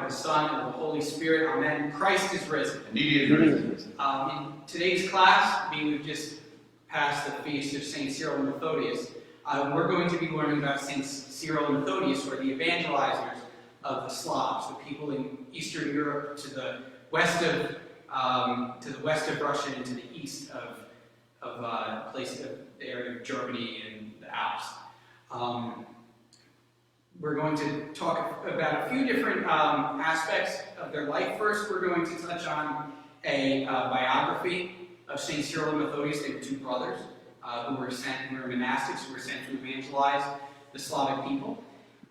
of the Son, and of the Holy Spirit. Amen. Christ is risen. Indeed he is risen. In today's class, we've just passed the feast of Saint Cyril and Methodius. We're going to be learning about Saints Cyril and Methodius, who are the evangelizers of the Slavs, the people in Eastern Europe to the west of Russia and to the east of the area of Germany and the Alps. We're going to talk about a few different aspects of their life. First, we're going to touch on a biography of St. Cyril and Methodius. They were two brothers who were monastics, who were sent to evangelize the Slavic people.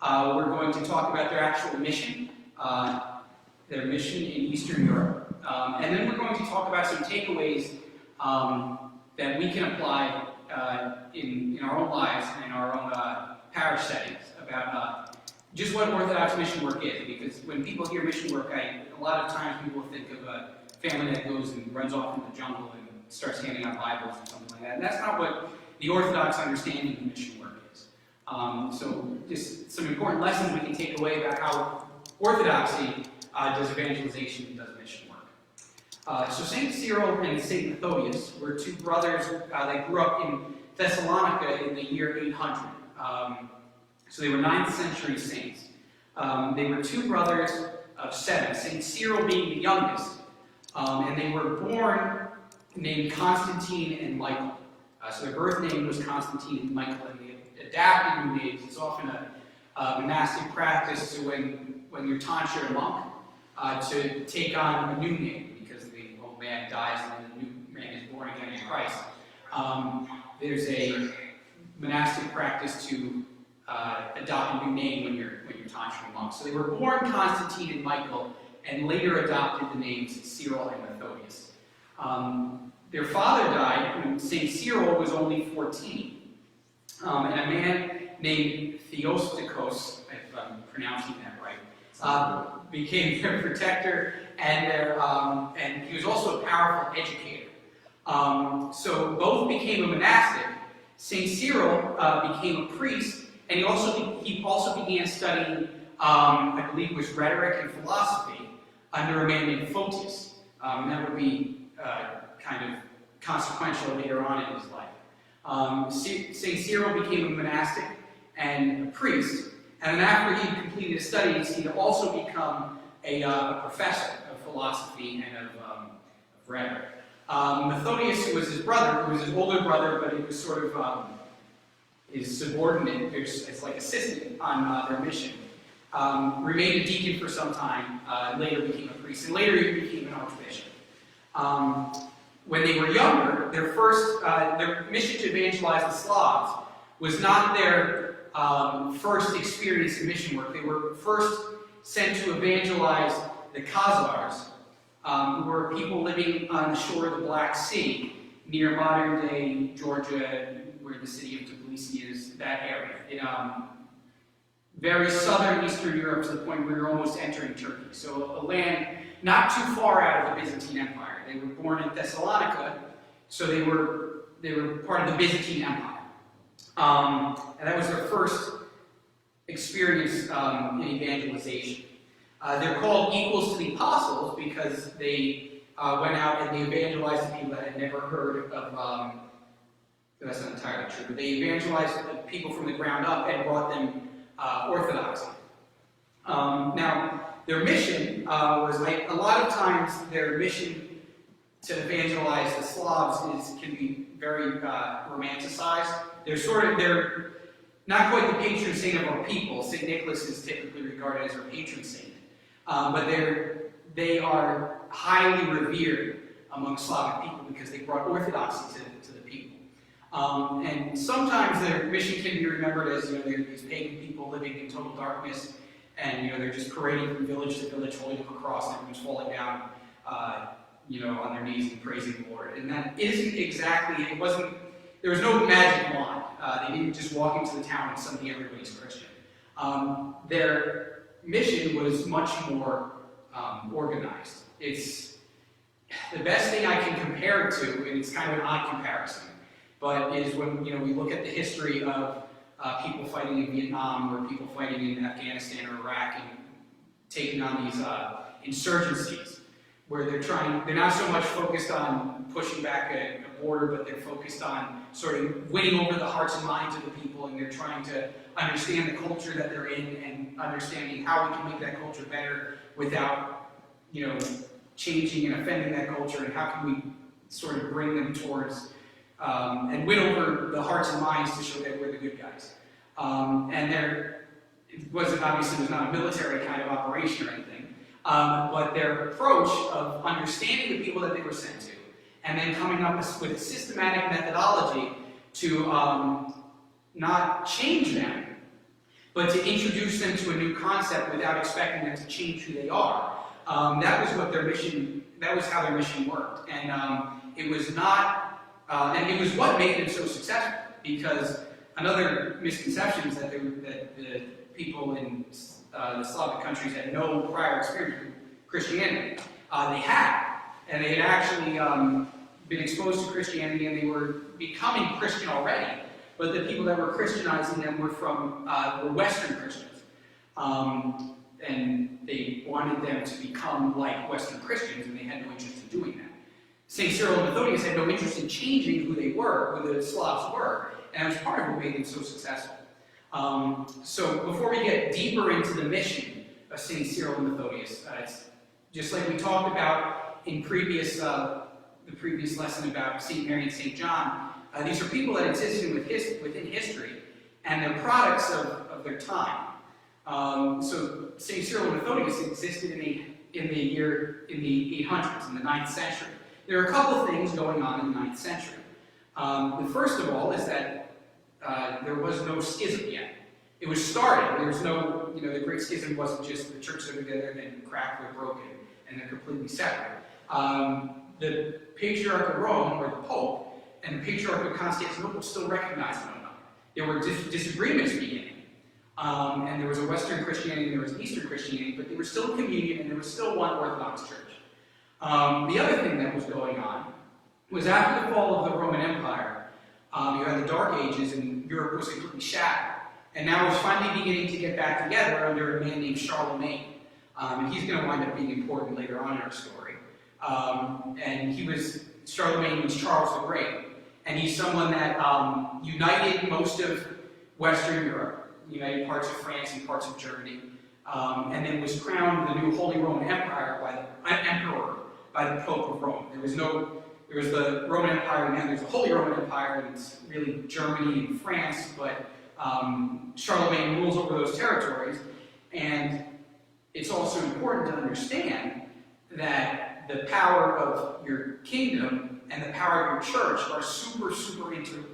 We're going to talk about their actual mission, in Eastern Europe. And then we're going to talk about some takeaways that we can apply in our own lives and in our own parish settings about just what Orthodox mission work is. Because when people hear mission work, a lot of times people think of a family that goes and runs off into the jungle and starts handing out Bibles or something like that. And that's not what the Orthodox understanding of mission work is. So just some important lessons we can take away about how Orthodoxy does evangelization and does mission work. So St. Cyril and St. Methodius were two brothers. They grew up in Thessalonica in the year 800. So they were 9th century saints. They were two brothers of 7, St. Cyril being the youngest. And they were born named Constantine and Michael. So their birth name was Constantine and Michael, and they adapted new names. It's often a monastic practice to when you're tonsured a monk to take on a new name, because the old man dies and then the new man is born again in Christ. There's a monastic practice to adopt a new name when you're tonsured a monk. So they were born Constantine and Michael, and later adopted the names Cyril and Methodius. Their father died when St. Cyril was only 14. And a man named Theostikos, if I'm pronouncing that right, became their protector, and he was also a powerful educator. So both became a monastic. St. Cyril became a priest, and he also began studying, I believe it was rhetoric and philosophy, under a man named Photius. That would be kind of consequential later on in his life. St. Cyril became a monastic and a priest, and then after he completed his studies, he'd also become a professor of philosophy and of rhetoric. Methodius, who was his brother, who was his older brother, but he was sort of his subordinate, it's like assistant on their mission, remained a deacon for some time, later became a priest, and later he became an archbishop. When they were younger, their mission to evangelize the Slavs was not their first experience in mission work. They were first sent to evangelize the Khazars, who were people living on the shore of the Black Sea, near modern-day Georgia, where the city of Tbilisi is, that area. In very southern Eastern Europe, to the point where you're almost entering Turkey. So a land not too far out of the Byzantine Empire. They were born in Thessalonica, so they were part of the Byzantine Empire. And that was their first experience in evangelization. They're called equals to the apostles because they went out and they evangelized the people that had never heard of, that's not entirely true, but they evangelized people from the ground up and brought them orthodoxy. Now, their mission was like, a lot of times their mission to evangelize the Slavs can be very romanticized. They're not quite the patron saint of our people. St. Nicholas is typically regarded as our patron saint. But they are highly revered among Slavic people because they brought orthodoxy to the people. And sometimes their mission can be remembered as, they're these pagan people living in total darkness, and they're just parading from village to village, holding up a cross, and everyone's falling down, on their knees and praising the Lord. And that isn't exactly. There was no magic wand. They didn't just walk into the town and suddenly everybody's Christian. Their mission was much more organized. It's the best thing I can compare it to, and it's kind of an odd comparison, but is when we look at the history of people fighting in Vietnam or people fighting in Afghanistan or Iraq, and taking on these insurgencies, where they're not so much focused on pushing back a border, but they're focused on sort of winning over the hearts and minds of the people, and they're trying to understand the culture that they're in and understanding how we can make that culture better without, changing and offending that culture, and how can we sort of bring them towards and win over the hearts and minds to show that we're the good guys. And it was not a military kind of operation or anything, but their approach of understanding the people that they were sent to, and then coming up with a systematic methodology to not change them, but to introduce them to a new concept without expecting them to change who they are. That was what their mission. That was how their mission worked, and it was not. And it was what made them so successful. Because another misconception is that the people in the Slavic countries had no prior experience with Christianity. They had, and they had actually been exposed to Christianity, and they were becoming Christian already. But the people that were Christianizing them were were Western Christians. And they wanted them to become like Western Christians, and they had no interest in doing that. Saint Cyril and Methodius had no interest in changing who they were, who the Slavs were, and that was part of what made them so successful. So before we get deeper into the mission of Saint Cyril and Methodius, it's just like we talked about in the previous lesson about St. Mary and St. John, these are people that existed within history, and they're products of their time. So St. Cyril and Methodius existed in the 800s, in the 9th century. There are a couple of things going on in the 9th century. The first of all is that there was no schism yet. It was starting. There was no, the Great Schism wasn't just the churches that were together and then cracked or broken, and they're completely separate. The Patriarch of Rome, or the Pope, and the Patriarch of Constantinople still recognized one another. There were disagreements beginning. And there was a Western Christianity and there was an Eastern Christianity, but they were still communion and there was still one Orthodox Church. The other thing that was going on was after the fall of the Roman Empire, you had the Dark Ages and Europe was completely shattered. And now it's finally beginning to get back together under a man named Charlemagne. And he's going to wind up being important later on in our story. Charlemagne was Charles the Great. And he's someone that united most of Western Europe, united parts of France and parts of Germany, and then was crowned the new Holy Roman Empire by the Pope of Rome. There was the Roman Empire, and now there's the Holy Roman Empire, and it's really Germany and France, but Charlemagne rules over those territories. And it's also important to understand that the power of your kingdom and the power of your church are super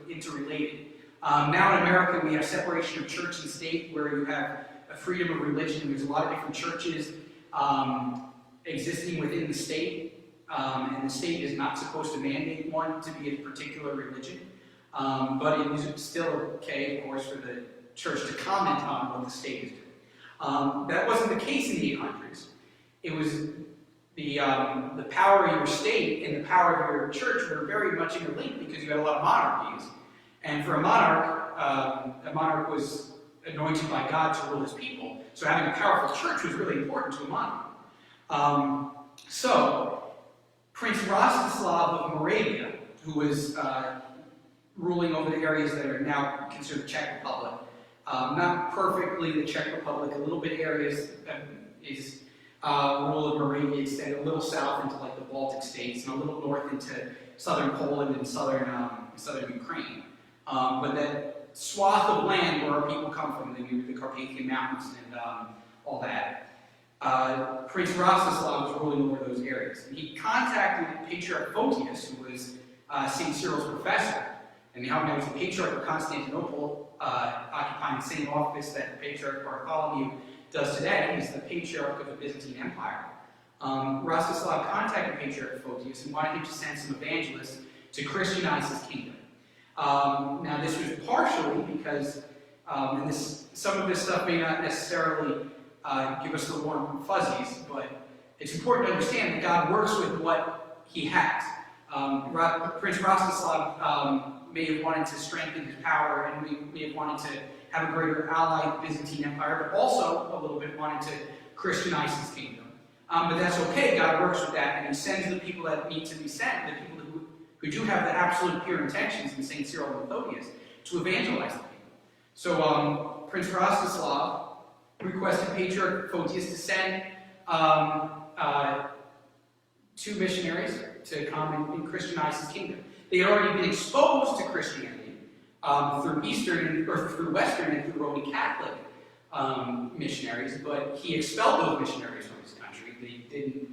interrelated. Now in America, we have separation of church and state, where you have a freedom of religion. There's a lot of different churches existing within the state, and the state is not supposed to mandate one to be a particular religion. But it is still okay, of course, for the church to comment on what the state is doing. That wasn't the case in the 800s. It was the power of your state and the power of your church were very much interlinked because you had a lot of monarchies. And for a monarch was anointed by God to rule his people. So having a powerful church was really important to a monarch. So Prince Rostislav of Moravia, who was ruling over the areas that are now considered the Czech Republic, not perfectly the Czech Republic, a little bit areas is rule of Moravia extended a little south into like the Baltic states and a little north into southern Poland and southern Ukraine. But that swath of land where our people come from, the Carpathian Mountains and all that, Prince Rostislav was ruling over those areas. And he contacted Patriarch Photius, who was St. Cyril's professor, and now was the Patriarch of Constantinople, occupying the same office that the Patriarch Bartholomew does today. He's the Patriarch of the Byzantine Empire. Rostislav contacted Patriarch Photius and wanted him to send some evangelists to Christianize his kingdom. Now this was partially because, some of this stuff may not necessarily give us the warm fuzzies, but it's important to understand that God works with what he has. Prince Rostislav may have wanted to strengthen his power and may have wanted to have a greater ally in the Byzantine Empire, but also a little bit wanted to Christianize his kingdom. But that's okay, God works with that, and he sends the people that need to be sent, the people who do have the absolute pure intentions in Saint Cyril and Methodius, to evangelize the people. So Prince Rostislav requested Patriarch Photius to send 2 missionaries to come and Christianize his kingdom. They had already been exposed to Christianity through Western and through Roman Catholic missionaries, but he expelled those missionaries from his country. They didn't,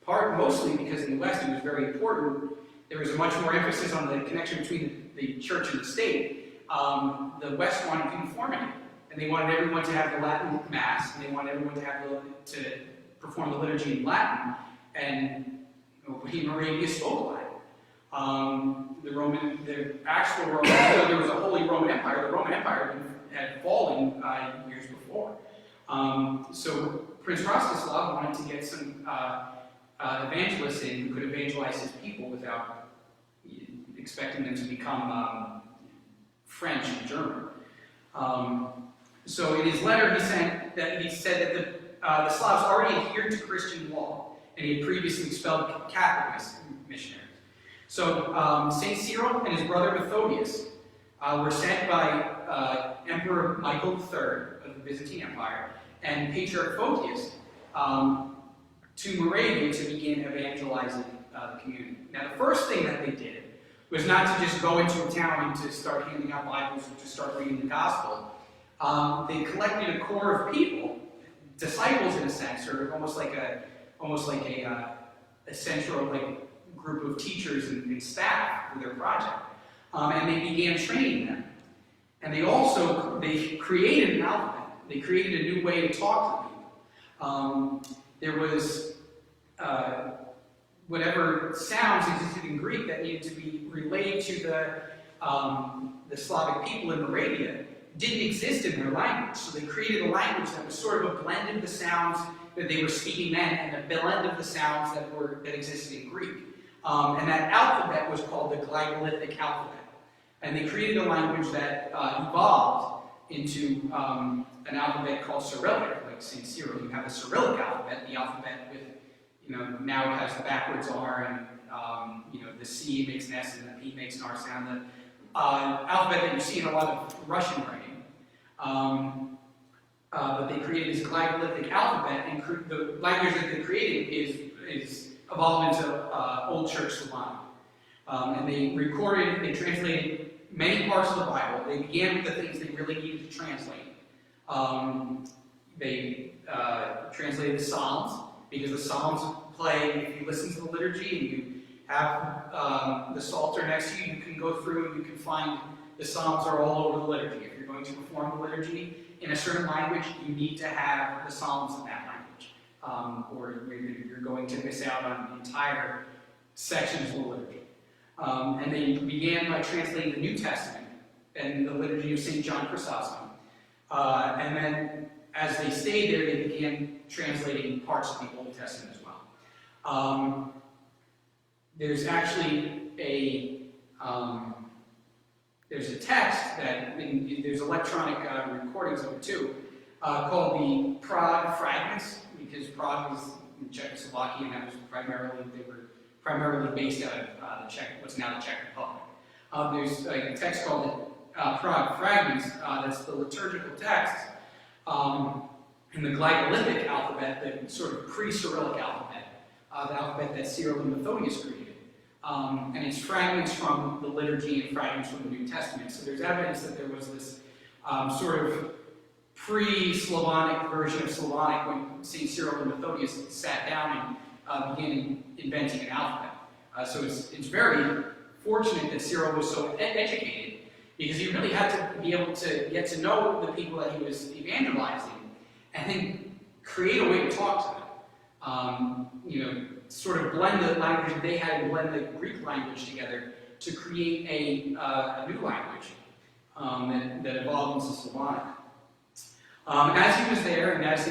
mostly because in the West it was very important. There was a much more emphasis on the connection between the church and the state. The West wanted uniformity, and they wanted everyone to have the Latin Mass, and they wanted everyone to have to perform the liturgy in Latin, and Bohemia Moravia spoke Latin. The actual Roman, there was a Holy Roman Empire. The Roman Empire had fallen years before. So Prince Rostislav wanted to get some evangelists in who could evangelize his people without expecting them to become French and German. So in his letter he said that the Slavs already adhered to Christian law, and he had previously expelled Catholic missionaries. So St. Cyril and his brother Methodius were sent by Emperor Michael III of the Byzantine Empire and Patriarch Photius to Moravia to begin evangelizing the community. Now the first thing that they did was not to just go into a town and to start handing out Bibles or to start reading the gospel. They collected a core of people, disciples in a sense, or almost like a central group of teachers and staff for their project, and they began training them. And they created an alphabet. They created a new way to talk to people. There was whatever sounds existed in Greek that needed to be relayed to the Slavic people in Moravia didn't exist in their language. So they created a language that was sort of a blend of the sounds that they were speaking then and a blend of the sounds that existed in Greek. And that alphabet was called the Glagolitic alphabet. And they created a language that evolved into an alphabet called Cyrillic, like St. Cyril. You have the Cyrillic alphabet, the alphabet with, now it has the backwards R, and the C makes an S and the P makes an R sound. The alphabet that you see in a lot of Russian writing. But they created this Glagolitic alphabet, and the language that they created is evolved into Old Church Slavonic. And they translated many parts of the Bible. They began with the things they really needed to translate. They translated the Psalms, because the Psalms play, if you listen to the liturgy and you have the Psalter next to you, you can go through and you can find the Psalms are all over the liturgy. If you're going to perform the liturgy in a certain language, you need to have the Psalms in that language, or you're going to miss out on entire sections of the liturgy. And they began by translating the New Testament and the liturgy of St. John Chrysostom. And then, as they stayed there, they began translating parts of the Old Testament as well. There's actually there's a text that, there's electronic recordings of it too, called the Prague Fragments, because Prague was in Czechoslovakia, and that was they were primarily based out of what's now the Czech Republic. There's a text called the Prague Fragments, that's the liturgical text in the Glagolitic alphabet, the sort of pre-Cyrillic alphabet, the alphabet that Cyril and Methodius created. And it's fragments from the liturgy and fragments from the New Testament. So there's evidence that there was this sort of pre-Slavonic version of Slavonic when St. Cyril and Methodius sat down and began inventing an alphabet. So it's very fortunate that Cyril was so educated, because he really had to be able to get to know the people that he was evangelizing and then create a way to talk to them. Sort of blend the language that they had and blend the Greek language together to create a new language that evolved into Slavonic. As he was there, and as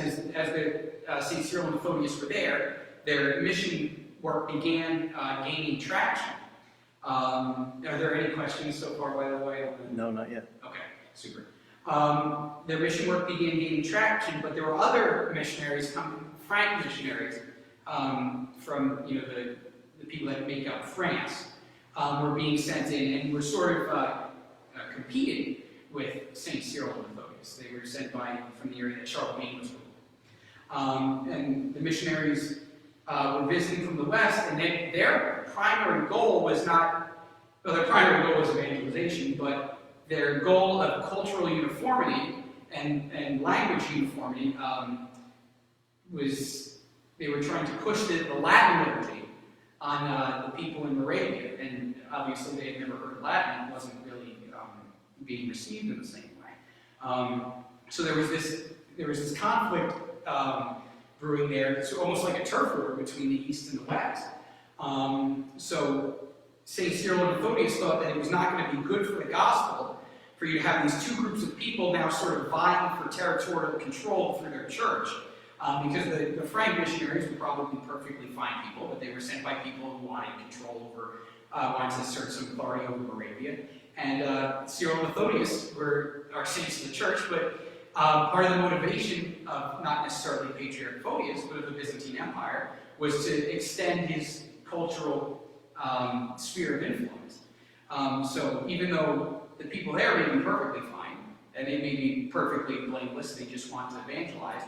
St. Cyril and Methodius were there, their mission work began gaining traction. Are there any questions so far, by the way? No, not yet. Okay, super. their mission work began gaining traction, but there were other missionaries, Frank missionaries, from the people that make up France, were being sent in and were sort of competing with St. Cyril and Methodius. They were sent from the area that Charlemagne was ruling. And the missionaries were visiting from the west, and their primary goal was their primary goal was evangelization, but their goal of cultural uniformity and language uniformity was they were trying to push the Latin liturgy on the people in Moravia, and obviously they had never heard Latin. It wasn't really being received in the same way. So there was this conflict brewing there. It's almost like a turf war between the East and the West. So St. Cyril and Methodius thought that it was not going to be good for the gospel for you to have these two groups of people now sort of vying for territorial control through their church. Because the Frank missionaries were probably perfectly fine people, but they were sent by people who wanted control over, wanted to assert some authority over Moravia. And Cyril and Methodius are saints of the church, but part of the motivation of not necessarily Patriarch Photius, but of the Byzantine Empire, was to extend his cultural sphere of influence. So even though the people there may be perfectly fine, and they may be perfectly blameless, they just want to evangelize,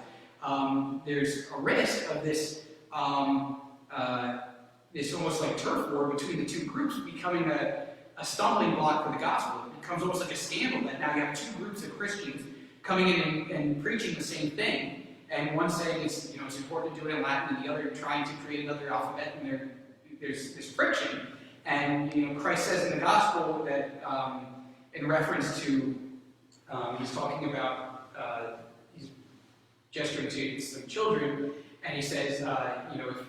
there's a risk of this this almost like turf war between the two groups becoming a stumbling block for the gospel. It becomes almost like a scandal that now you have two groups of Christians coming in and preaching the same thing, and one saying it's important to do it in Latin, and the other trying to create another alphabet, and there's this friction. And Christ says in the gospel that in reference to he's talking about he's gesturing to some children, and he says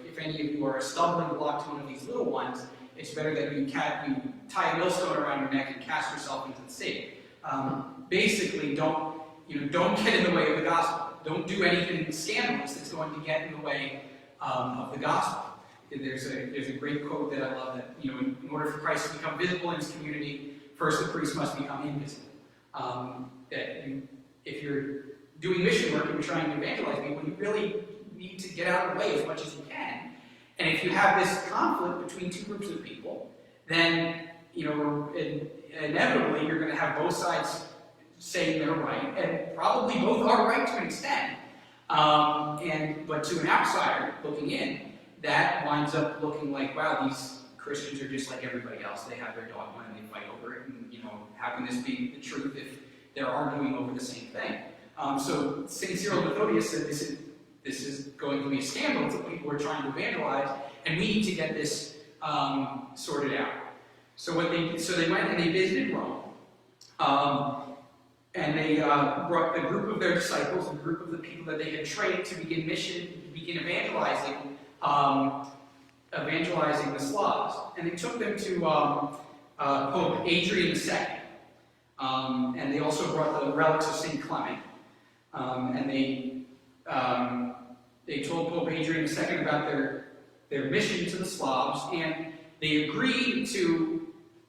if any of you are a stumbling block to one of these little ones, it's better that you tie a millstone around your neck and cast yourself into the sea. Basically, don't get in the way of the gospel. Don't do anything scandalous that's going to get in the way of the gospel. There's a great quote that I love that in order for Christ to become visible in his community, first the priest must become invisible. If you're doing mission work and you're trying to evangelize people, you really need to get out of the way as much as you can. And if you have this conflict between two groups of people, then inevitably you're going to have both sides saying they're right, and probably both are right to an extent. But to an outsider looking in, that winds up looking like, wow, these Christians are just like everybody else. They have their dogma and they fight over it. And how can this be the truth if they're arguing over the same thing? So St. Cyril and Methodius said this is going to be a scandal to people who are trying to evangelize, and we need to get this sorted out. So they went and they visited Rome, and they brought a group of their disciples, a group of the people that they had trained to begin evangelizing the Slavs, and they took them to Pope Adrian II, and they also brought the relics of St. Clement, and they told Pope Adrian II about their mission to the Slavs, and they agreed to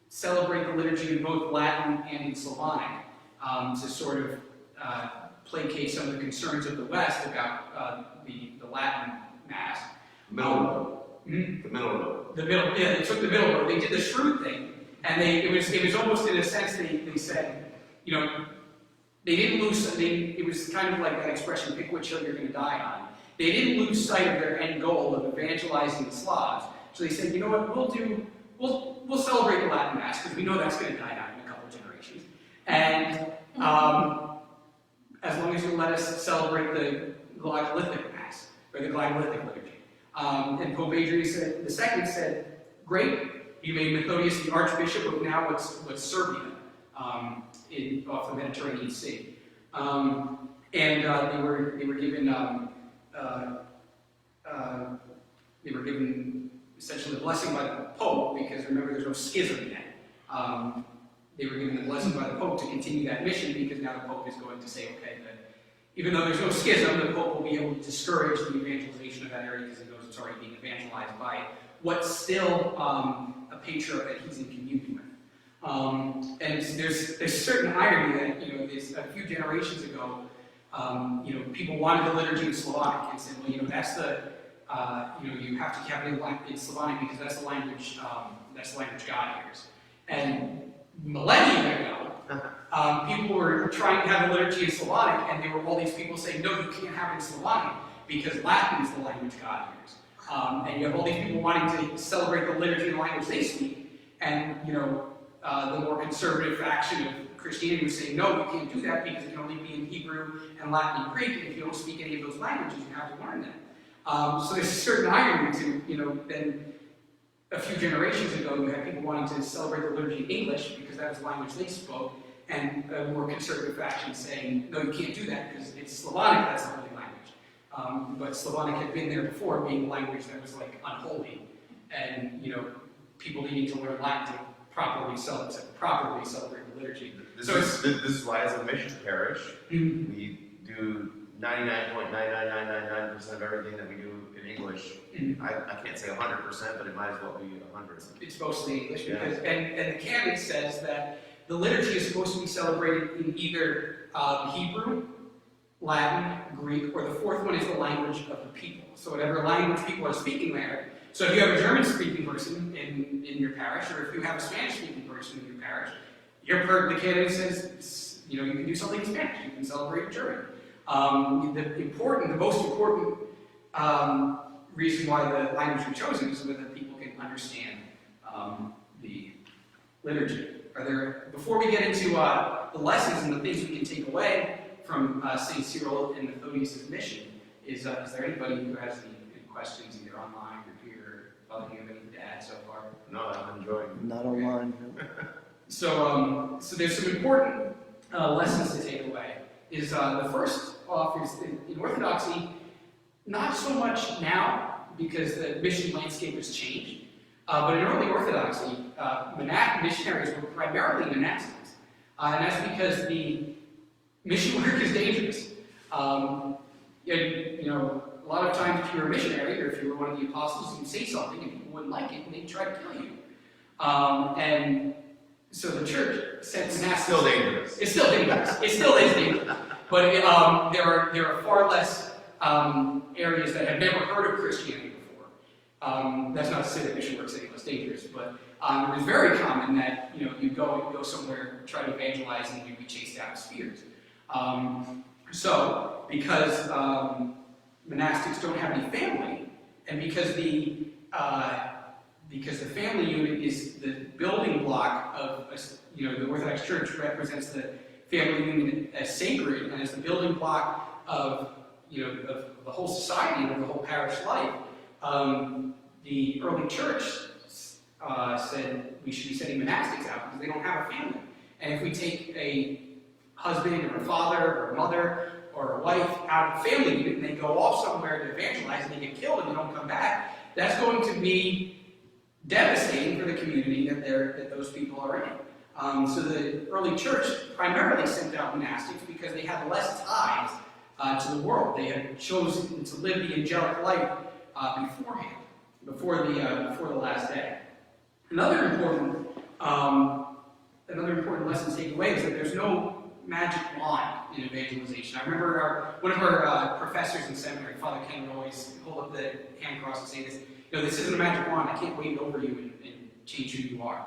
celebrate the liturgy in both Latin and in Slavonic to sort of placate some of the concerns of the West about the Latin Mass. The middle road. Yeah, they took the middle road. They did the shrewd thing, and it was almost in a sense they said, they didn't lose. It was kind of like that expression, "Pick which hill you're going to die on." They didn't lose sight of their end goal of evangelizing the Slavs. So they said, you know what, we'll celebrate the Latin Mass because we know that's going to die out in a couple of generations, and as long as you let us celebrate the Glagolithic Mass or the Glagolithic liturgy. And Pope Adrian II said, great, you made Methodius the Archbishop of now what's Serbia, off the Mediterranean Sea. And they were given essentially the blessing by the Pope, because remember there's no schism yet. They were given the blessing by the Pope to continue that mission, because now the Pope is going to say, okay, that even though there's no schism, the Pope will be able to discourage the evangelization of that area because he knows it's already being evangelized by what's still a patriarch that he's in communion with. And there's certain irony that, there's a few generations ago, people wanted the liturgy in Slavonic and said, well, that's the, you have to have it in Slavonic because that's the language God hears. And millennia ago, people were trying to have the liturgy in Slavonic, and there were all these people saying, no, you can't have it in Slavonic because Latin is the language God hears. And you have all these people wanting to celebrate the liturgy in the language they speak, and the more conservative faction of Christianity was saying, no, you can't do that because it can only be in Hebrew and Latin and Greek, and if you don't speak any of those languages, you have to learn them. So there's a certain irony to, then a few generations ago, you had people wanting to celebrate the liturgy in English because that was the language they spoke, and a more conservative faction saying, no, you can't do that because it's Slavonic, that's the holy language. But Slavonic had been there before, being a language that was like unholy, and people needing to learn Latin to properly celebrate the liturgy. This is why, as a mission parish, we do 99.99999% of everything that we do in English. I can't say 100%, but it might as well be 100. It's mostly English because, and the canon says that the liturgy is supposed to be celebrated in either Hebrew, Latin, Greek, or the fourth one is the language of the people. So whatever language people are speaking there. So if you have a German-speaking person in your parish, or if you have a Spanish-speaking person in your parish, the canon says, you can do something in Spanish. You can celebrate in German. The most important reason why the language was chosen is so that people can understand the liturgy. Before we get into the lessons and the things we can take away from St. Cyril and Methodius' mission, is there anybody who has any questions either online or here? Father, do you have anything to add so far? No, I'm enjoying it. Not online. So there's some important lessons to take away. The first off is in Orthodoxy, not so much now because the mission landscape has changed, but in early Orthodoxy, missionaries were primarily monastics, and that's because the mission work is dangerous. A lot of times if you were a missionary or if you were one of the apostles, you'd say something and people wouldn't like it and they'd try to kill you. And so the church sent monastics. It's still dangerous. It's still dangerous. It still is dangerous. But there are far less areas that have never heard of Christianity before. That's not to say that mission work is any less dangerous, but it was very common that you'd go somewhere, try to evangelize, and you'd be chased out of spears. So because monastics don't have any family, and because the family unit is the building block of the Orthodox Church represents the family unit as sacred and as the building block of the whole society and of the whole parish life. The early church said we should be sending monastics out because they don't have a family. And if we take a husband or a father or a mother or a wife out of the family unit and they go off somewhere to evangelize and they get killed and they don't come back, that's going to be devastating for the community that those people are in. So the early church primarily sent out monastics because they had less ties to the world. They had chosen to live the angelic life beforehand, before the last day. Another important lesson to take away is that there's no magic wand in evangelization. I remember one of our professors in seminary, Father Ken, would always hold up the hand cross and say this, this isn't a magic wand, I can't wave over you and change who you are.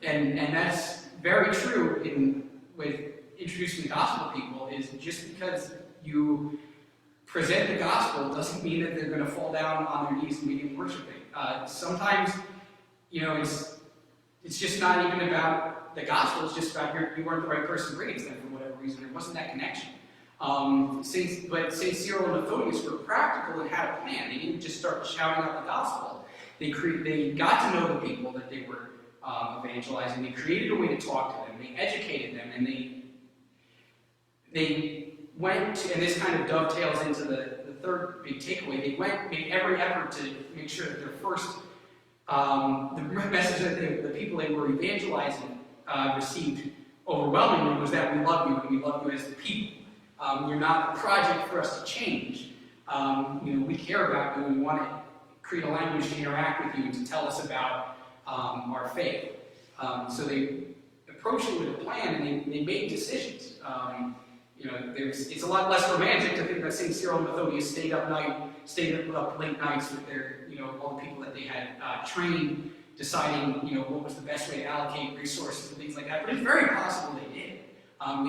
And that's very true with introducing the gospel to people, is just because you present the gospel doesn't mean that they're going to fall down on their knees and begin worshiping. Sometimes, it's just not even about the gospel, it's just about you weren't the right person to bring it to them for whatever reason. There wasn't that connection. But St. Cyril and Methodius were practical and had a plan. They didn't just start shouting out the gospel. They got to know the people that they were evangelizing. They created a way to talk to them. They educated them, and they went, and this kind of dovetails into the third big takeaway. They made every effort to make sure that their first, the message that the people they were evangelizing received overwhelmingly was that we love you, and we love you as the people. You're not a project for us to change. We care about you, and we want to create a language to interact with you and to tell us about our faith. So they approached it with a plan, and they made decisions. It's a lot less romantic to think that Saint Cyril and Methodius stayed up late nights with their, all the people that they had trained, deciding, what was the best way to allocate resources and things like that. But it's very possible they did,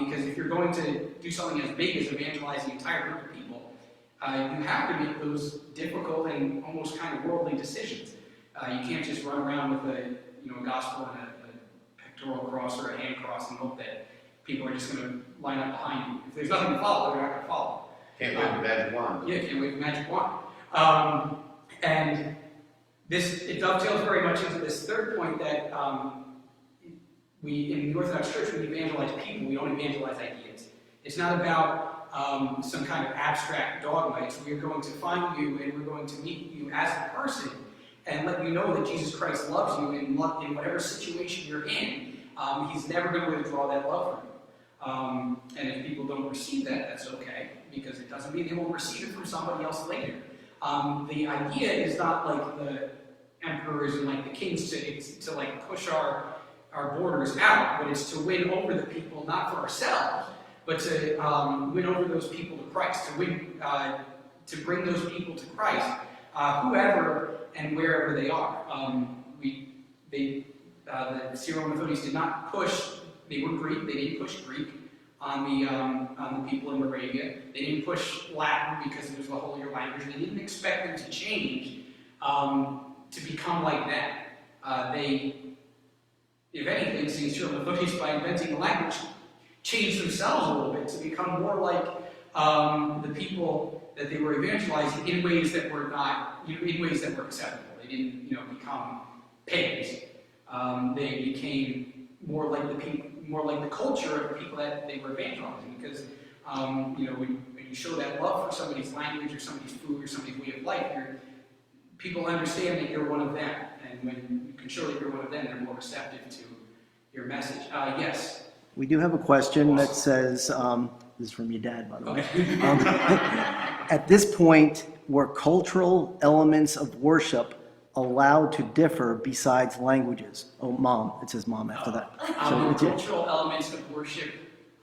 because if you're going to do something as big as evangelizing an entire group of people, you have to make those difficult and almost kind of worldly decisions. You can't just run around with a gospel and a pectoral cross or a hand cross and hope that people are just going to line up behind you. If there's nothing to follow, they're not going to follow. Can't wave the magic wand. Yeah, can't wave the magic wand. And it dovetails very much into this third point that we, in the Orthodox Church, we evangelize people, we don't evangelize ideas. It's not about some kind of abstract dogma. It's we're going to find you and we're going to meet you as a person and let you know that Jesus Christ loves you in whatever situation you're in. He's never going to withdraw that love from you. And if people don't receive that, that's okay, because it doesn't mean they won't receive it from somebody else later. The idea is not like the emperors and like the kings to like push our borders out, but it's to win over the people, not for ourselves, but to win over those people to Christ, to bring those people to Christ, whoever and wherever they are. The Cyril and Methodius did not push. They were Greek. They didn't push Greek on the people in Moravia. They didn't push Latin because it was the holier language. They didn't expect them to change to become like that. If anything, St. Cyril and Methodius, by inventing the language, changed themselves a little bit to become more like the people that they were evangelizing in ways that were not, in ways that were acceptable. They didn't, become pagans. They became more like the people, more like the culture of the people that they were evangelizing. Because when you show that love for somebody's language or somebody's food or somebody's way of life, people understand that you're one of them. And when you can show that you're one of them, they're more receptive to your message. Yes. We do have a question that says, this is from your dad, by the way. At this point, were cultural elements of worship allowed to differ besides languages? Oh, mom. It says mom after that. Cultural elements of worship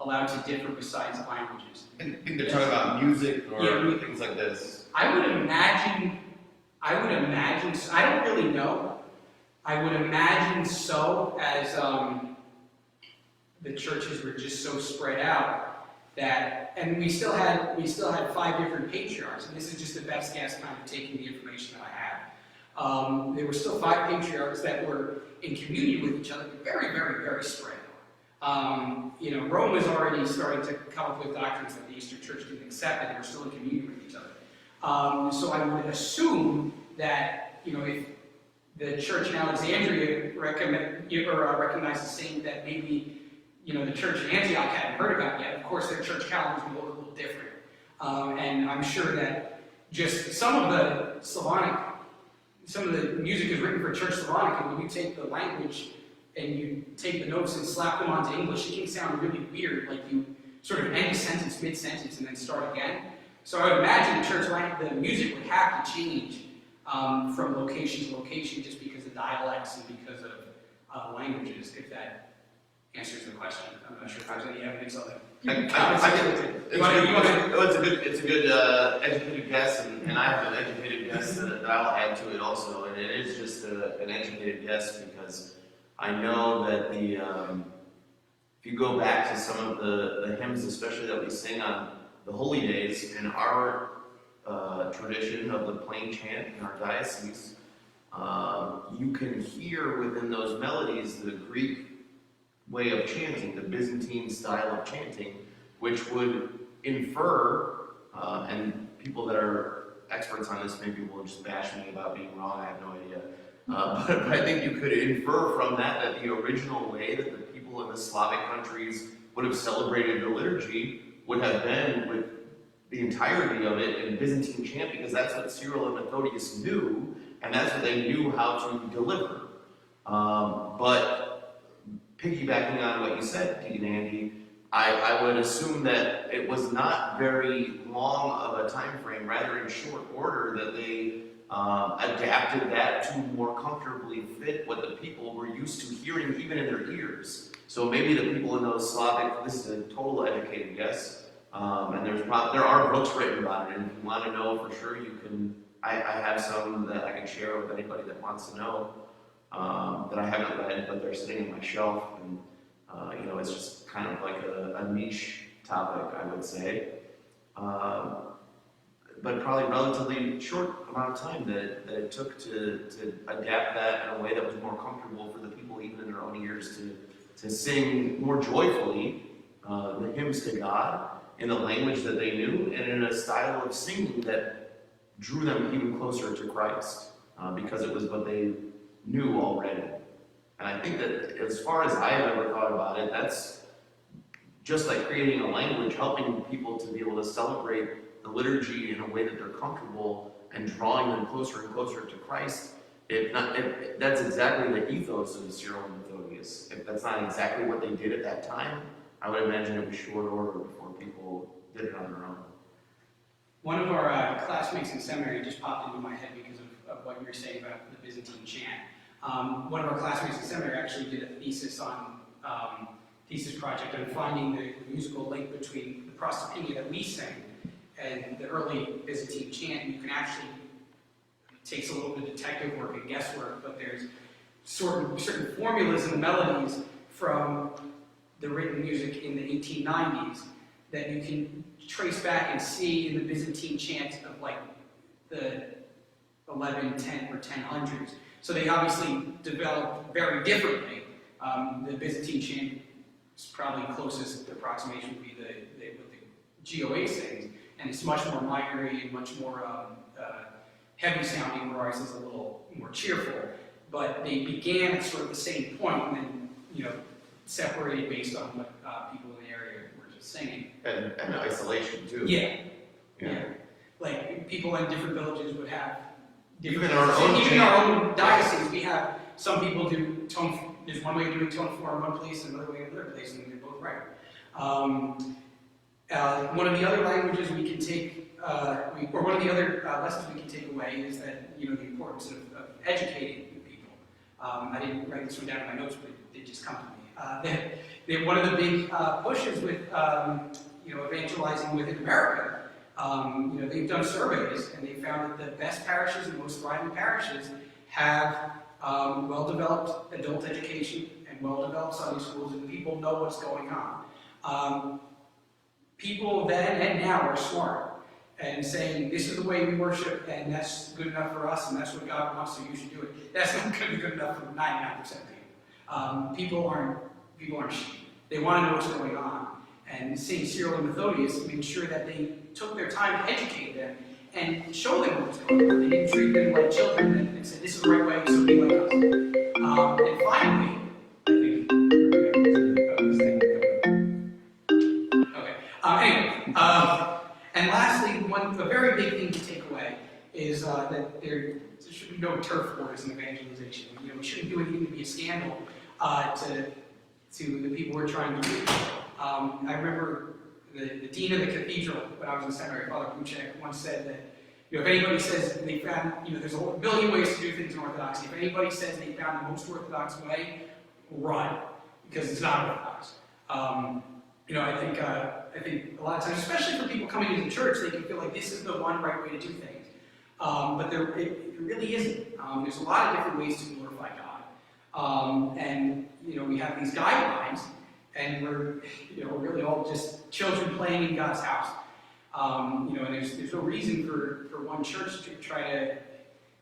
allowed to differ besides languages. And they're talking about music or things like this. I would imagine, I don't really know. I would imagine so, as the churches were just so spread out that, and we still had 5 different patriarchs, and this is just the best guess kind of taking the information that I have. There were still 5 patriarchs that were in communion with each other, but very, very, very spread out. Rome was already starting to come up with doctrines that the Eastern Church didn't accept, and they were still in communion with each other. So I would assume that, if the church in Alexandria recognized a saint that maybe, the church in Antioch hadn't heard about yet. Of course, their church calendars will look a little different. And I'm sure that just some of the music is written for Church Slavonic, and when you take the language and you take the notes and slap them onto English, it can sound really weird, like you sort of end a sentence mid-sentence and then start again. So I would imagine the music would have to change from location to location just because of dialects and because of languages, if that answers the question. I'm not sure if there's any evidence of it. It's a good educated guess, and I have an educated guess that I'll add to it also, and it is just an educated guess because I know that if you go back to some of the hymns, especially that we sing on the holy days, in our tradition of the plain chant in our diocese, you can hear within those melodies the Greek way of chanting, the Byzantine style of chanting, which would infer, and people that are experts on this maybe will just bash me about being wrong, I have no idea, but I think you could infer from that the original way that the people in the Slavic countries would have celebrated the liturgy would have been with the entirety of it in Byzantine chant, because that's what Cyril and Methodius knew, and that's what they knew how to deliver. But piggybacking on what you said, Deacon Andy, I would assume that it was not very long of a time frame, rather in short order, that they adapted that to more comfortably fit what the people were used to hearing even in their ears. So maybe the people in those Slavic, this is a total educated guess, and there are books written about it, and if you want to know for sure, you can, I have some that I can share with anybody that wants to know, that I haven't read, but they're sitting on my shelf, and it's just kind of like a niche topic, I would say. But probably relatively short amount of time that it took to adapt that in a way that was more comfortable for the people, even in their own ears, to sing more joyfully the hymns to God in the language that they knew and in a style of singing that drew them even closer to Christ, because it was what they knew already. And I think that as far as I have ever thought about it, that's just like creating a language, helping people to be able to celebrate the liturgy in a way that they're comfortable and drawing them closer and closer to Christ. That's exactly the ethos of Cyril and Methodius. If that's not exactly what they did at that time, I would imagine it was short order before people did it on their own. One of our classmates in seminary just popped into my head because of what you were saying about the Byzantine chant. One of our classmates in seminary actually did a thesis project on finding the musical link between the prosopagnia that we sing and the early Byzantine chant. You can actually, it takes a little bit of detective work and guesswork, but there's certain formulas and melodies from the written music in the 1890s that you can trace back and see in the Byzantine chant of like the 11, 10, or 1000s. So they obviously developed very differently. The Byzantine chant is probably closest approximation would be what the GOA sings, and it's much more minery and much more heavy sounding, whereas it's a little more cheerful. But they began at sort of the same point, and then separated based on what people in the area were just singing. And isolation too. Yeah. Like people in different villages would have different. Even in our own diocese, we have some people do tone. There's one way of doing tone four in one place and another way in another place, and they're both right. One of the other languages we can take, or one of the other lessons we can take away is that the importance of educating people. I didn't write this one down in my notes, but it did just come to me. One of the big pushes with evangelizing within America. They've done surveys and they found that the best parishes and most thriving parishes have well-developed adult education and well-developed Sunday schools, and people know what's going on. People then and now are smart and saying, this is the way we worship, and that's good enough for us, and that's what God wants, so you should do it. That's not going to be good enough for 99% of people. People aren't sheep. They want to know what's going on. And Saint Cyril and Methodius made sure that they took their time to educate them and show them what was going on. They didn't treat them like children and said, this is the right way, so be like us. And finally, and lastly, a very big thing to take away is that there should be no turf wars in evangelization. We shouldn't do anything to be a scandal to the people we're trying to reach. I remember the dean of the cathedral when I was in seminary, Father Deacon, once said that if anybody says they found, there's a billion ways to do things in Orthodoxy. If anybody says they found the most Orthodox way, run, because it's not Orthodox. I think a lot of times, especially for people coming into the church, they can feel like this is the one right way to do things. But it really isn't. There's a lot of different ways to glorify God. We have these guidelines, and we're really all just children playing in God's house. And there's no reason for one church to try to,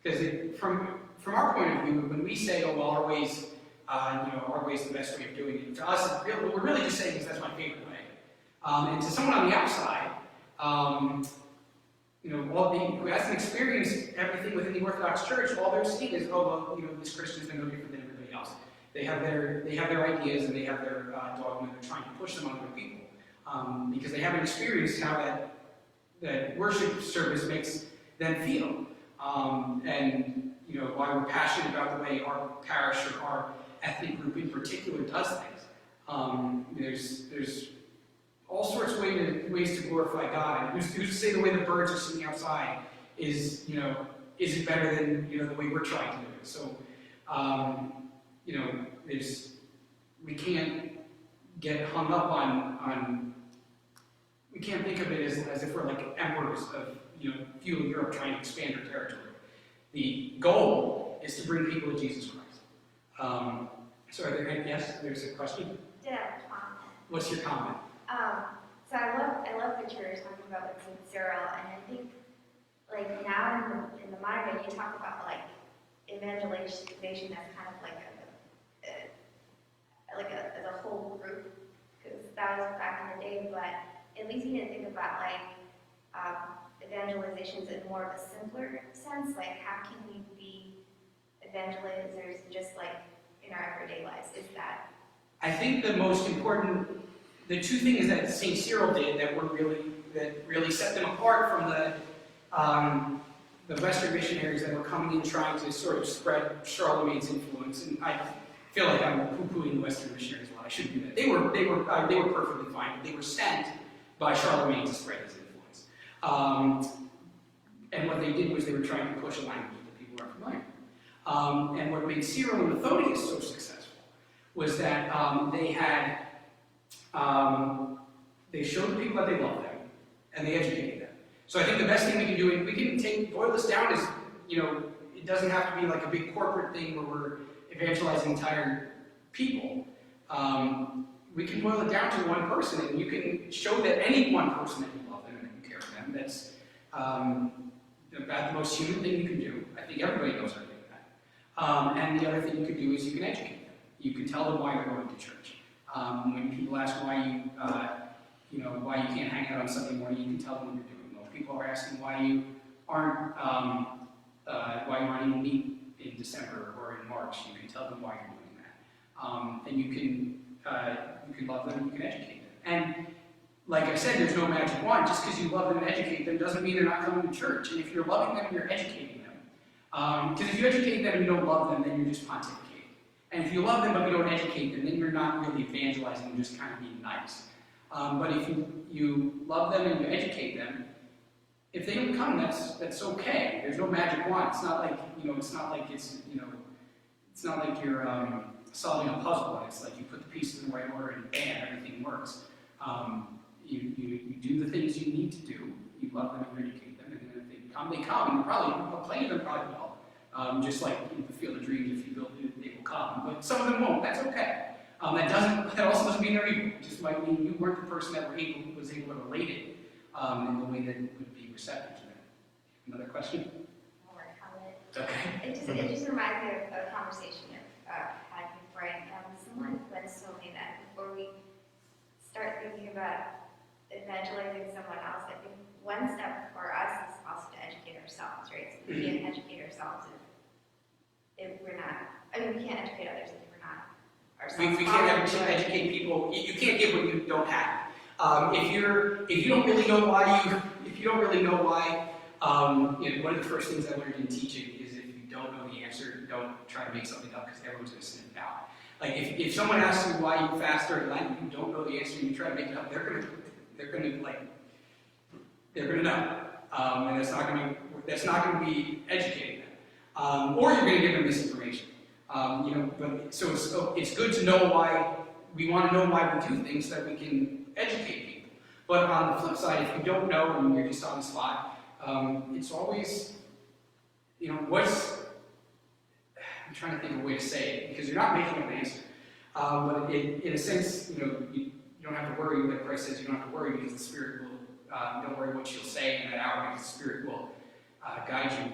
because from our point of view, when we say, oh well, our way's the best way of doing it, to us, what we're really just saying is that's my favorite way. And to someone on the outside, who hasn't experienced everything within the Orthodox Church, all they're seeing is, oh well, this Christian's no different than everybody else. They have their ideas and they have their dogma. They're trying to push them on other people because they haven't experienced how that worship service makes them feel, and why we're passionate about the way our parish or our ethnic group in particular does things. There's all sorts of ways to glorify God. And who's to say the way the birds are singing outside is, isn't better than, the way we're trying to do it. So, we can't get hung up on we can't think of it as if we're like emperors of, feudal Europe trying to expand our territory. The goal is to bring people to Jesus Christ. So yes, there's a question? Yeah, comment. What's your comment? So I love that you're talking about with Saint Cyril, and I think like now in the modern day you talk about like evangelization as kind of like as a whole group, because that was back in the day, but at least you didn't think about like evangelizations in more of a simpler sense, like how can we be evangelizers just like in our everyday lives? Is that? I think the most important, the two things that St. Cyril did that really set them apart from the Western missionaries that were coming in trying to sort of spread Charlemagne's influence. And I feel like I'm poo-pooing the Western missionaries a lot. I shouldn't do that. They were perfectly fine, but they were sent by Charlemagne to spread his influence. And what they did was they were trying to push a language that people aren't familiar with. And what made Cyril and Methodius so successful was that they showed the people that they loved them, and they educated them. So I think the best thing we can do, and we can boil this down as, it doesn't have to be like a big corporate thing where we're evangelizing entire people. We can boil it down to one person, and you can show that any one person that you love them and you care for them. That's about the most human thing you can do. I think everybody knows how to do that. And the other thing you can do is you can educate them. You can tell them why you're going to church. When people ask why you can't hang out on Sunday morning, you can tell them what you're doing. When people are asking why you aren't even meet in December or in March, you can tell them why you're doing that. And you can love them, and you can educate them. And like I said, there's no magic wand. Just because you love them and educate them doesn't mean they're not coming to church. And if you're loving them, you're educating them. Because if you educate them and you don't love them, then you're just pontificating. And if you love them but you don't educate them, then you're not really evangelizing, you're just kind of being nice. But if you love them and you educate them, if they don't come, that's okay. There's no magic wand. It's not like it's not like you're solving a puzzle. It's like you put the pieces in the right order and bam, everything works. You do the things you need to do. You love them and you educate them, and then if they come, they come. And probably plenty of them probably will. Just like in the Field of Dreams, if you build it, they will come. But some of them won't. That's okay. That also doesn't mean they're evil. It just might mean you weren't the person that was able to relate it in the way that would be receptive to them. Another question? More comment. Okay. It just reminds me of a conversation I've had with Frank. Someone once told me that before we start thinking about evangelizing someone else, I think one step for us is also to educate ourselves, right? So we can't educate ourselves if we're not, we can't educate others if we're not ourselves. We can't educate people. You can't give what you don't have. If you don't really know why, one of the first things I learned in teaching is if you don't know the answer, don't try to make something up because everyone's going to sniff it out. Like if someone asks you why you fast during Lent and you don't know the answer and you try to make it up, they're gonna know, and that's not going to be educating them, or you're going to give them misinformation. But so it's good to know why we want to know why we do things so that we can educate people. But on the flip side, if you don't know and you're just on the spot, it's always, I'm trying to think of a way to say it, because you're not making an answer. But in a sense, you don't have to worry, like Christ says, you don't have to worry because the Spirit will, don't worry what you'll say in that hour because the Spirit will guide you.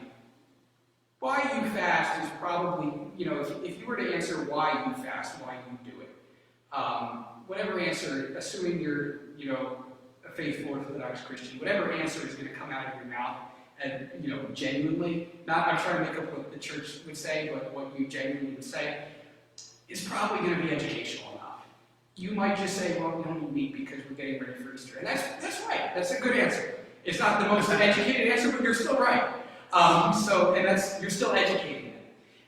Why you fast is probably, if you were to answer why you fast, why you do it, whatever answer, assuming you're, a faithful Orthodox Christian, whatever answer is going to come out of your mouth, and genuinely, I'm trying to make up what the church would say, but what you genuinely would say, is probably going to be educational enough. You might just say, well, we don't need meat because we're getting ready for Easter. And that's right. That's a good answer. It's not the most educated answer, but you're still right. You're still educating them.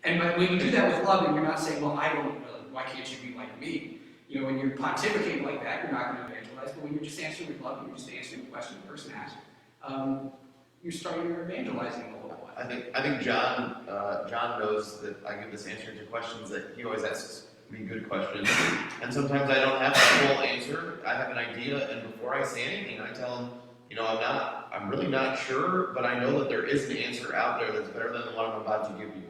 And when you do that with love, and you're not saying, well, why can't you be like me? when you're pontificating like that, you're not going to evangelize, but when you're just answering with love, and you're just answering the question the person asked, you're starting your evangelizing a little bit. I think John knows that I give this answer to questions that he always asks me good questions, and sometimes I don't have a full answer. I have an idea, and before I say anything, I tell him, I'm really not sure, but I know that there is an answer out there that's better than the one I'm about to give you.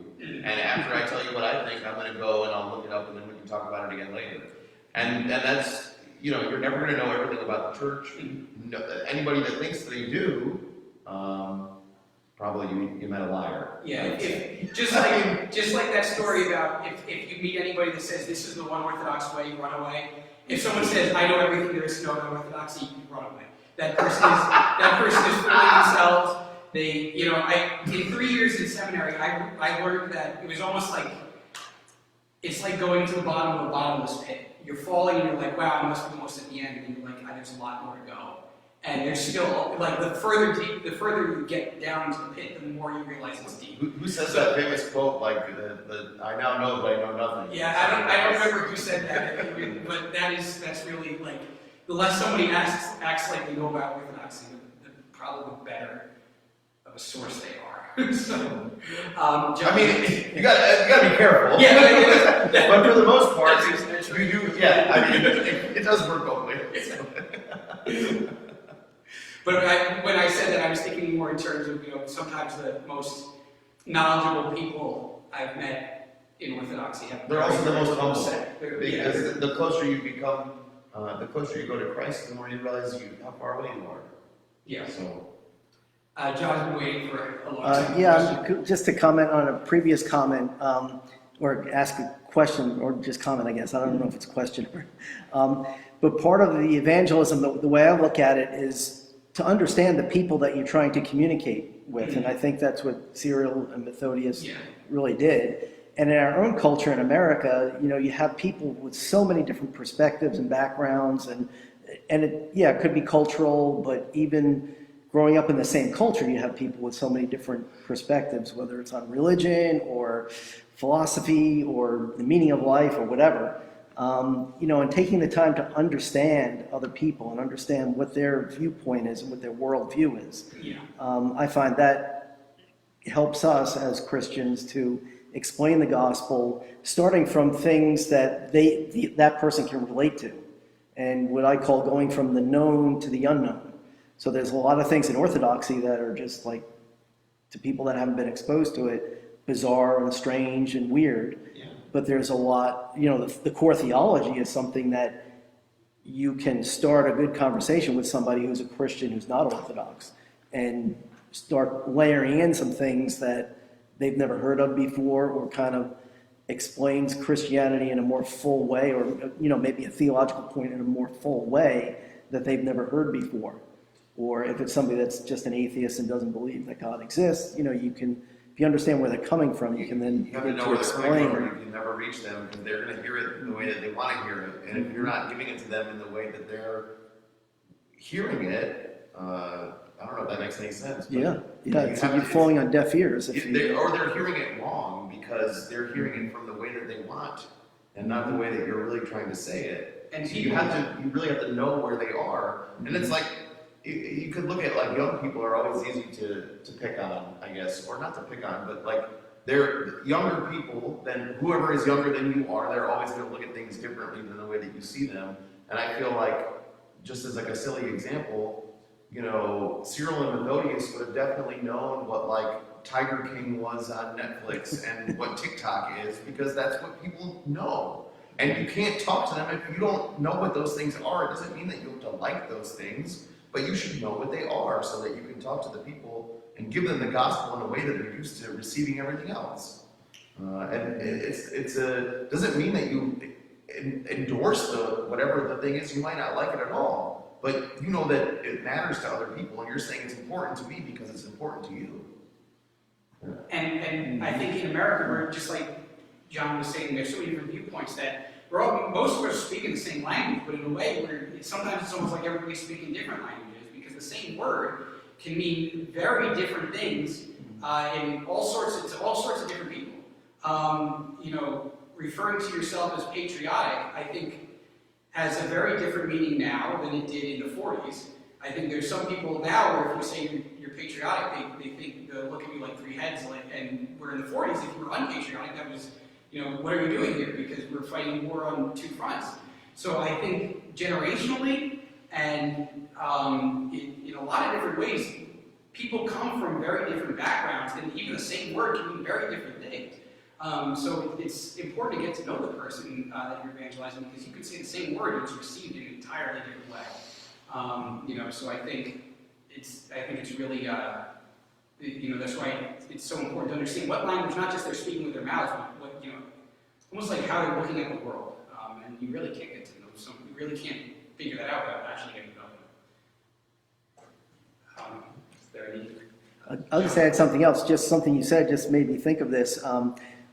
And after I tell you what I think, I'm going to go and I'll look it up, and then we can talk about it again later. And that's, you're never going to know everything about the church. No, anybody that thinks they do, probably you met a liar. Yeah, just like that story about if you meet anybody that says this is the one Orthodox way, you run away. If someone says I know everything there is to know about Orthodoxy, you run away. That person is fooling themselves. In 3 years in seminary, I learned that it was almost like it's like going to the bottom of a bottomless pit. You're falling and you're like, wow, I must be almost at the end, and you're like, there's a lot more to go. And there's still, like, the further you get down into the pit, the more you realize it's deep. Who says that famous quote, like, I now know, but I know nothing? Yeah, I don't remember who said that, but that's really, like, the less somebody acts like they know about Orthodoxy, the probably the better of a source they are. So, you gotta be careful. Yeah, but for the most part, that's right. you do. Yeah, it does work both ways. But when I said that, I was thinking more in terms of, sometimes the most knowledgeable people I've met in Orthodoxy have. They're also the most humble. Because the closer you become, the closer you go to Christ, the more you realize how far away you are. Yeah. So. John's been waiting for a long time. Just to comment on a previous comment, or ask a question, or just comment, I guess. I don't know if it's a question. But part of the evangelism, the way I look at it is to understand the people that you're trying to communicate with. And I think that's what Cyril and Methodius really did. And in our own culture in America, you have people with so many different perspectives and backgrounds, and it could be cultural, but even growing up in the same culture, you have people with so many different perspectives, whether it's on religion or philosophy or the meaning of life or whatever. And taking the time to understand other people and understand what their viewpoint is and what their worldview is. Yeah. I find that helps us as Christians to explain the gospel, starting from things that that person can relate to, and what I call going from the known to the unknown. So there's a lot of things in Orthodoxy that are just like, to people that haven't been exposed to it, bizarre and strange and weird. Yeah. But there's a lot, the core theology is something that you can start a good conversation with somebody who's a Christian who's not Orthodox, and start layering in some things that they've never heard of before, or kind of explains Christianity in a more full way, or maybe a theological point in a more full way that they've never heard before. Or if it's somebody that's just an atheist and doesn't believe that God exists, you can, if you understand where they're coming from, you can then You have to know where they're coming from, or you can never reach them, because they're going to hear it the way that they want to hear it. And if you're not giving it to them in the way that they're hearing it, I don't know if that makes any sense. But you're falling on deaf ears. Or they're hearing it wrong because they're hearing it from the way that they want, and not the way that you're really trying to say it. And so you really have to know where they are. And it's like, you could look at, like, young people are always easy to pick on, I guess, or not to pick on, but like, they're younger people than whoever is younger than you are. They're always going to look at things differently than the way that you see them. And I feel like, just as like a silly example, Cyril and Methodius would have definitely known what, like, Tiger King was on Netflix and what TikTok is, because that's what people know. And you can't talk to them if you don't know what those things are. It doesn't mean that you have to like those things, but you should know what they are so that you can talk to the people and give them the gospel in a way that they're used to receiving everything else. And it doesn't mean that you endorse whatever the thing is. You might not like it at all, but you know that it matters to other people, and you're saying it's important to me because it's important to you. And I think in America, we're just like John was saying, there's so many different viewpoints that most of us are speaking the same language, but in a way where sometimes it's almost like everybody's speaking different languages, because the same word can mean very different things in all sorts of different people. Referring to yourself as patriotic, I think has a very different meaning now than it did in the 40s. I think there's some people now where if you say you're patriotic, they think they look at you like three heads. And where in the 40s, if you were unpatriotic, that was, what are you doing here? Because we're fighting war on two fronts. So I think generationally and in a lot of different ways, people come from very different backgrounds, and even the same word can mean very different things. So it's important to get to know the person that you're evangelizing, because you could say the same word and it's received in an entirely different way. So I think it's really that's why it's so important to understand what language, not just they're speaking with their mouths, but what almost like how they're looking at the world. And you really can't get to know some. You really can't figure that out without actually getting to know them. Is there any? I'll just add something else. Just something you said just made me think of this.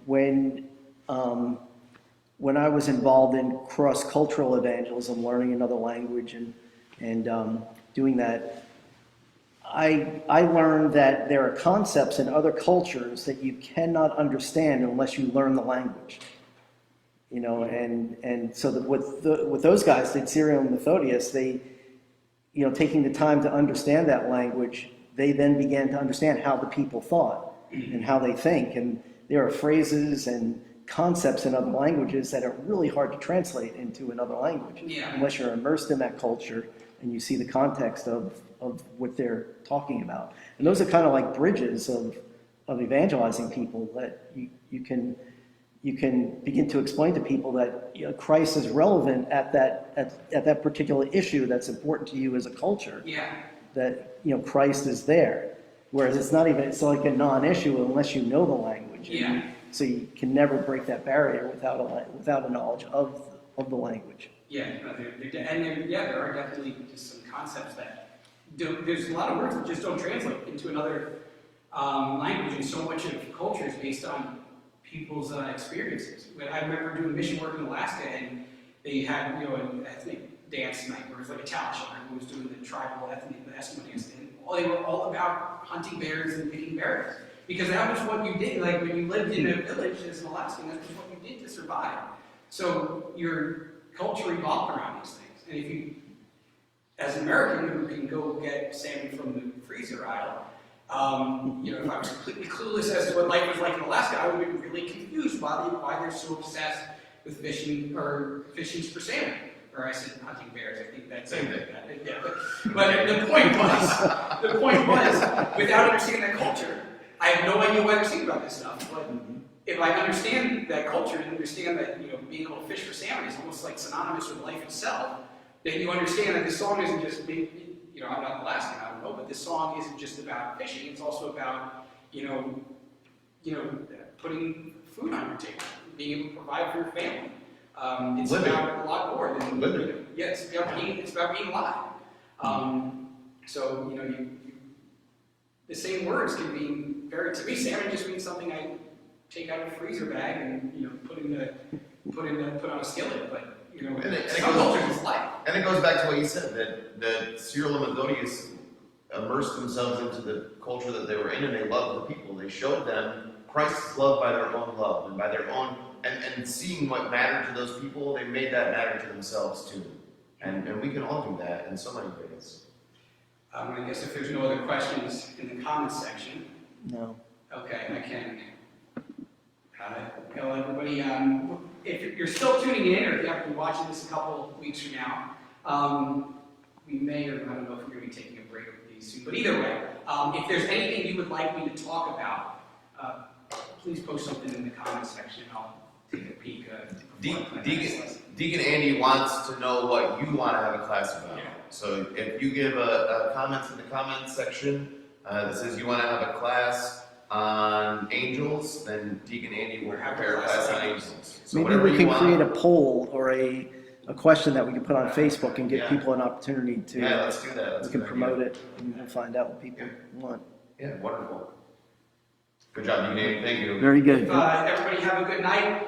When I was involved in cross-cultural evangelism, learning another language and doing that, I learned that there are concepts in other cultures that you cannot understand unless you learn the language. And so that with those guys, Saints Cyril and Methodius, they, taking the time to understand that language, they then began to understand how the people thought and how they think. And there are phrases and concepts in other languages that are really hard to translate into another language, unless you're immersed in that culture and you see the context of what they're talking about. And those are kind of like bridges of evangelizing people, that you can begin to explain to people that Christ is relevant at that particular issue that's important to you as a culture. Yeah. That Christ is there, whereas it's like a non-issue unless you know the language. Yeah. So you can never break that barrier without a knowledge of the language. Yeah, there are definitely just some concepts that there's a lot of words that just don't translate into another language, and so much of culture is based on people's experiences. I remember doing mission work in Alaska, and they had an ethnic dance night where it was like a talent show. Everyone was doing the tribal ethnic Eskimo dance, and they were all about hunting bears and picking berries, because that was what you did. Like when you lived in a village as an Alaskan, that's what you did to survive. So your culture evolved around these things, and if you, as an American who can go get salmon from the freezer aisle, if I was completely clueless as to what life was like in Alaska, I would be really confused why they're so obsessed with fishing for salmon. Or I said hunting bears. I think that's same thing. Yeah, but the point was, without understanding that culture, I have no idea why they're thinking about this stuff. But if I understand that culture and understand that being able to fish for salmon is almost like synonymous with life itself, then you understand that this song isn't just I'm not Alaskan, I don't know, but this song isn't just about fishing. It's also about putting food on your table, being able to provide for your family. It's living. about a lot more than living. It's about being alive. So the same words can mean to me. Salmon just means something I take out of a freezer bag and put on a skillet. But some cultures it's life. And it goes back to what you said, that Cyril and Methodius immersed themselves into the culture that they were in, and they loved the people. They showed them Christ's love by their own love and by their own, and seeing what mattered to those people, they made that matter to themselves too. And we can all do that in so many ways. I guess if there's no other questions in the comments section. No. Okay, I can tell everybody, if you're still tuning in, or if you happen to be watching this a couple weeks from now, we may, or I don't know if we're going to be taking a break with these soon, but either way, if there's anything you would like me to talk about, please post something in the comments section. I'll take a peek. Deacon Andy wants to know what you want to have a class about. Yeah. So if you give a comment in the comments section that says you want to have a class on angels, then Deacon Andy will prepare a class on angels. So maybe we can create a poll or a question that we can put on Facebook and give people an opportunity to. Yeah, let's do that. We can promote it and we'll find out what people want. Yeah, wonderful. Good job, Deacon Andy. Thank you. Very good. Everybody have a good night.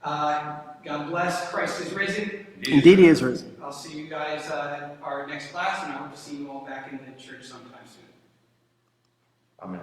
God bless. Christ is risen. Indeed, he is risen. I'll see you guys at our next class, and I hope to see you all back in the church sometime soon. Amen.